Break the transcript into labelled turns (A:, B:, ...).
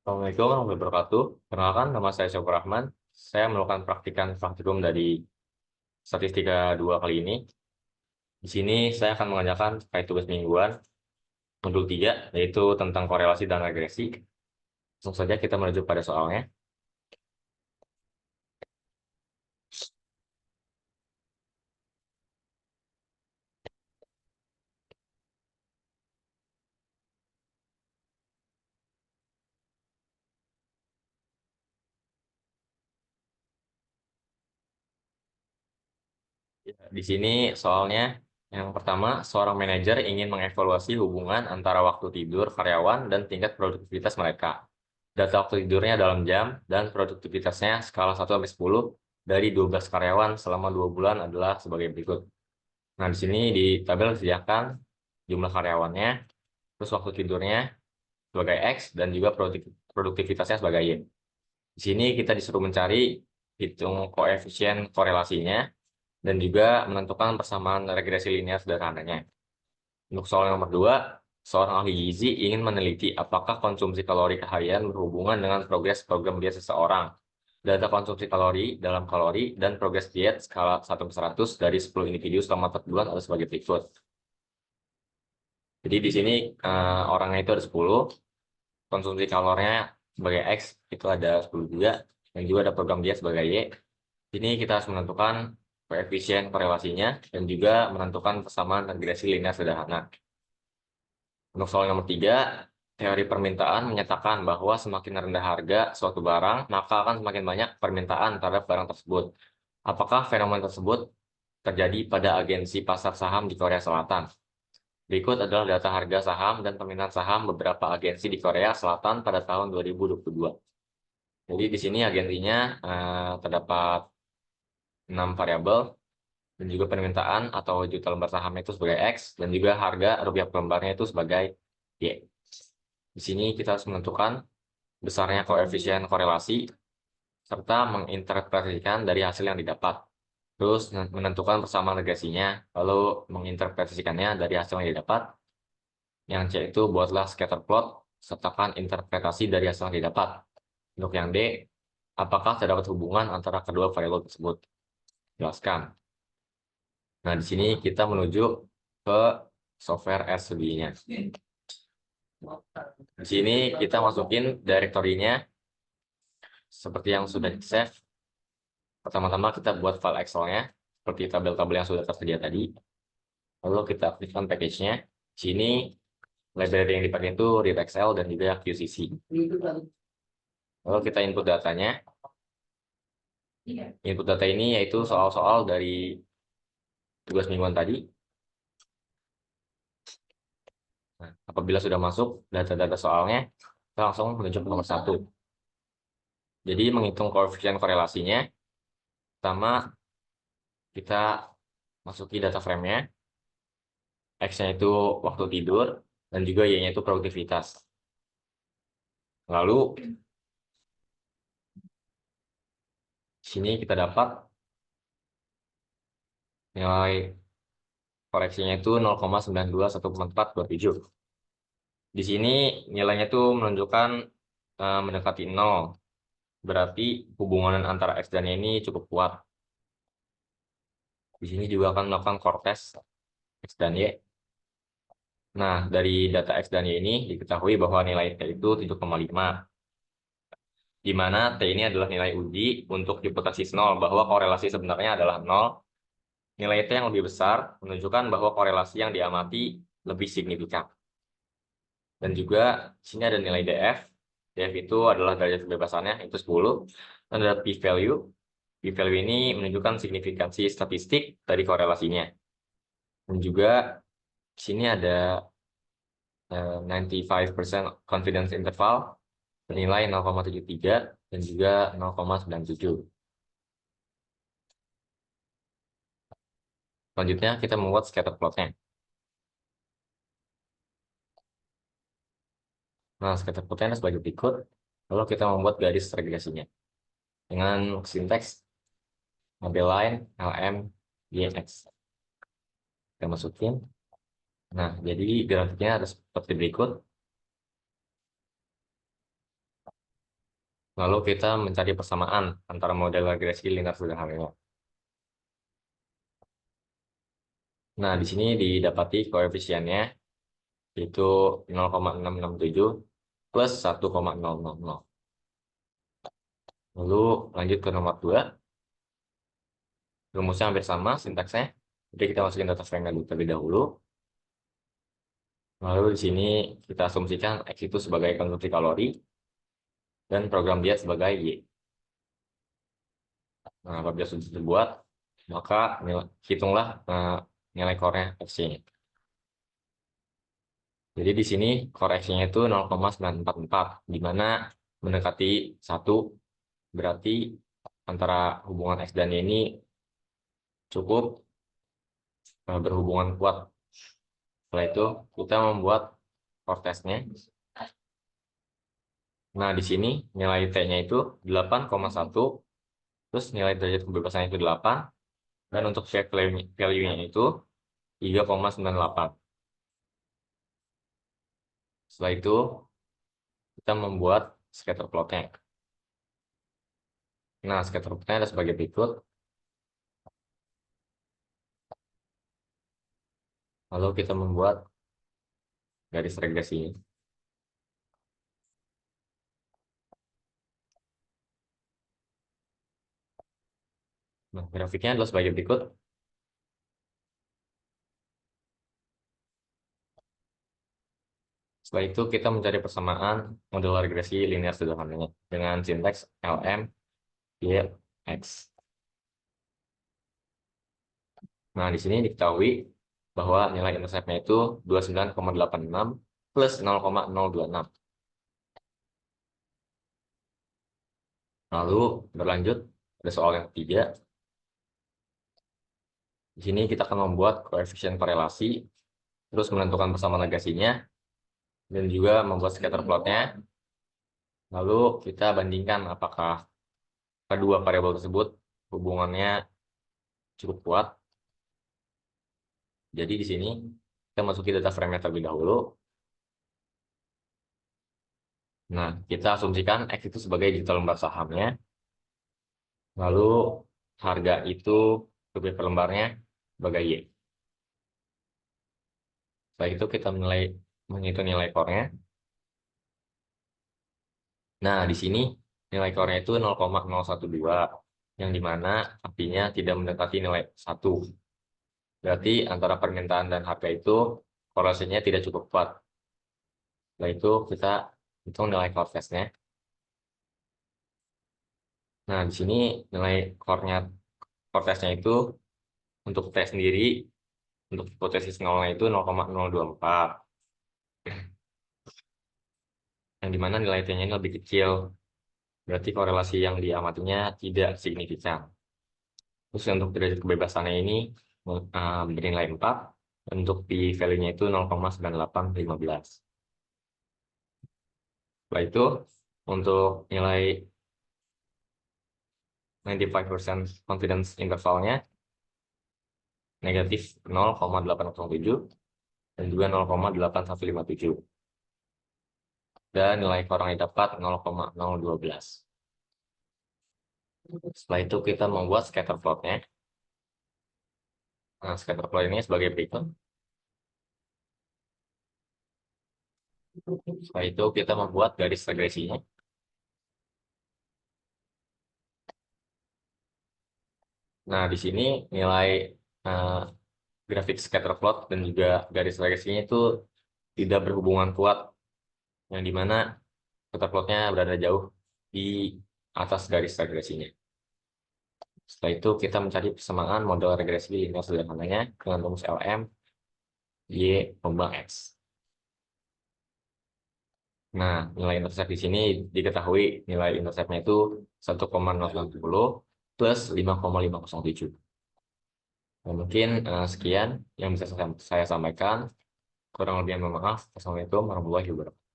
A: Assalamualaikum warahmatullahi wabarakatuh. Perkenalkan, nama saya Syafur Rahman. Saya melakukan praktikum dari Statistika 2 kali ini. Di sini saya akan mengerjakan terkait tugas mingguan modul 3, yaitu tentang korelasi dan regresi. Langsung saja kita menuju pada soalnya. Di sini soalnya yang pertama, seorang manajer ingin mengevaluasi hubungan antara waktu tidur karyawan dan tingkat produktivitas mereka. Data waktu tidurnya dalam jam dan produktivitasnya skala 1 sampai 10 dari 12 karyawan selama 2 bulan adalah sebagai berikut. Nah, di sini di tabel disediakan jumlah karyawannya, terus waktu tidurnya sebagai X, dan juga produktivitasnya sebagai Y. Di sini kita disuruh mencari hitung koefisien korelasinya, dan juga menentukan persamaan regresi linear sederhananya. Untuk soal nomor 2, seorang ahli gizi ingin meneliti apakah konsumsi kalori harian berhubungan dengan progres program diet seseorang. Data konsumsi kalori dalam kalori dan progres diet skala 1/100 dari 10 individu selama 4 bulan adalah sebagai berikut. Jadi di sini orangnya itu ada 10, konsumsi kalorinya sebagai X itu ada 10 juga, dan juga ada program diet sebagai Y. Ini kita harus menentukan koefisien korelasinya dan juga menentukan persamaan regresi linear sederhana. Untuk soal nomor 3, teori permintaan menyatakan bahwa semakin rendah harga suatu barang, maka akan semakin banyak permintaan terhadap barang tersebut. Apakah fenomena tersebut terjadi pada agensi pasar saham di Korea Selatan? Berikut adalah data harga saham dan permintaan saham beberapa agensi di Korea Selatan pada tahun 2022. Jadi di sini agensinya terdapat 6 variabel, dan juga permintaan atau juta lembar sahamnya itu sebagai X, dan juga harga rupiah per lembarnya itu sebagai Y. Di sini kita harus menentukan besarnya koefisien korelasi serta menginterpretasikan dari hasil yang didapat. Terus menentukan persamaan regresinya, lalu menginterpretasikannya dari hasil yang didapat. Yang C itu buatlah scatter plot, sertakan interpretasi dari hasil yang didapat. Untuk yang D, apakah terdapat hubungan antara kedua variabel tersebut? Jelaskan. Nah, di sini kita menuju ke software RStudio-nya. Di sini kita masukin direktorinya seperti yang sudah di-save. Pertama-tama kita buat file Excel-nya seperti tabel-tabel yang sudah tersedia tadi. Lalu kita aktifkan package-nya. Di sini library yang dipakai itu Read Excel dan juga QCC. Lalu kita input datanya. Input data ini yaitu soal-soal dari tugas mingguan tadi. Nah, apabila sudah masuk data-data soalnya, kita langsung menuju ke nomor 1. Jadi menghitung koefisien korelasinya, pertama kita masuki data frame-nya, X-nya itu waktu tidur, dan juga Y-nya itu produktivitas. Lalu sini kita dapat nilai koreksinya itu 0,921427. Di sini nilainya itu menunjukkan mendekati 0. Berarti hubungan antara X dan Y ini cukup kuat. Di sini juga akan melakukan core test X dan Y. Nah, dari data X dan Y ini diketahui bahwa nilai T itu 7,5. Di mana T ini adalah nilai uji untuk hipotesis 0, bahwa korelasi sebenarnya adalah 0. Nilai T yang lebih besar menunjukkan bahwa korelasi yang diamati lebih signifikan. Dan juga di sini ada nilai DF. DF itu adalah derajat kebebasannya, itu 10. Dan ada p-value. P-value ini menunjukkan signifikansi statistik dari korelasinya. Dan juga di sini ada 95% confidence interval bernilai 0,73 dan juga 0,97. Selanjutnya kita membuat scatter plotnya. Nah, scatter plotnya sebagai berikut. Lalu kita membuat garis regresinya dengan sinteks ambil line LM YX. Kita masukin. Nah, jadi grafiknya ada seperti berikut. Lalu kita mencari persamaan antara model regresi linear sederhananya. Nah, di sini didapati koefisiennya yaitu 0,667 plus 1,000. Lalu lanjut ke nomor 2. Rumusnya hampir sama sintaksnya. Jadi kita masukin data frame terlebih dahulu. Lalu di sini kita asumsikan X itu sebagai konsumsi kalori dan program diet sebagai Y. Nah, apabila sudah dibuat, maka hitunglah nilai core-nya X-nya. Jadi di sini koreksinya itu 0,944, di mana mendekati 1, berarti antara hubungan X dan Y ini cukup berhubungan kuat. Setelah itu kita membuat core-testnya. Nah, di sini nilai T-nya itu 8,1, terus nilai derajat kebebasan itu 8, dan untuk shape value-nya itu 3,98. Setelah itu kita membuat scatter plot-nya. Nah, scatter plot-nya ada sebagai berikut. Lalu kita membuat garis regresinya. Nah, grafiknya adalah sebagai berikut. Setelah itu kita mencari persamaan model regresi linear sederhananya dengan sintaks LM YX. Nah, di sini diketahui bahwa nilai interceptnya itu 29,86 plus 0,026. Lalu berlanjut, ada soal yang ketiga. Di sini kita akan membuat koefisien korelasi, terus menentukan persamaan regresinya, dan juga membuat scatter plotnya. Lalu kita bandingkan apakah kedua variabel tersebut hubungannya cukup kuat. Jadi di sini kita masuki data frame terlebih dahulu. Nah, kita asumsikan X itu sebagai digital lembar sahamnya. Lalu harga itu rupiah per lembarnya sebagai Y. Setelah itu kita menghitung nilai core-nya. Nah, di sini nilai core-nya itu 0,012, yang dimana artinya tidak mendekati nilai 1. Berarti antara permintaan dan harga itu korelasinya tidak cukup kuat. Setelah itu kita hitung nilai core test-nya. Nah, di sini nilai core test-nya itu untuk T sendiri, untuk hipotesis nolnya itu 0,024. Yang dimana nilai T-nya ini lebih kecil. Berarti korelasi yang diamatinya tidak signifikan. Terus untuk derajat kebebasannya ini bernilai 4. Untuk p-value-nya itu 0,9815. Setelah itu, untuk nilai 95% confidence intervalnya negatif 0,807 dan juga 0,8157. Dan nilai core yang dapat 0,012. Setelah itu kita membuat scatter plot-nya. Nah, scatter plot ini sebagai berikut. Setelah itu kita membuat garis regresinya. Nah, di sini nilai grafik scatter plot dan juga garis regresinya itu tidak berhubungan kuat, yang dimana scatter plotnya berada jauh di atas garis regresinya. Setelah itu kita mencari persamaan model regresi linear sederhananya dengan rumus LM Y kembang X. Nah, nilai intercept di sini diketahui nilai interceptnya itu 1,090 plus 5,507. Nah, mungkin sekian yang bisa saya sampaikan. Kurang lebih mohon maaf. Assalamualaikum warahmatullahi wabarakatuh.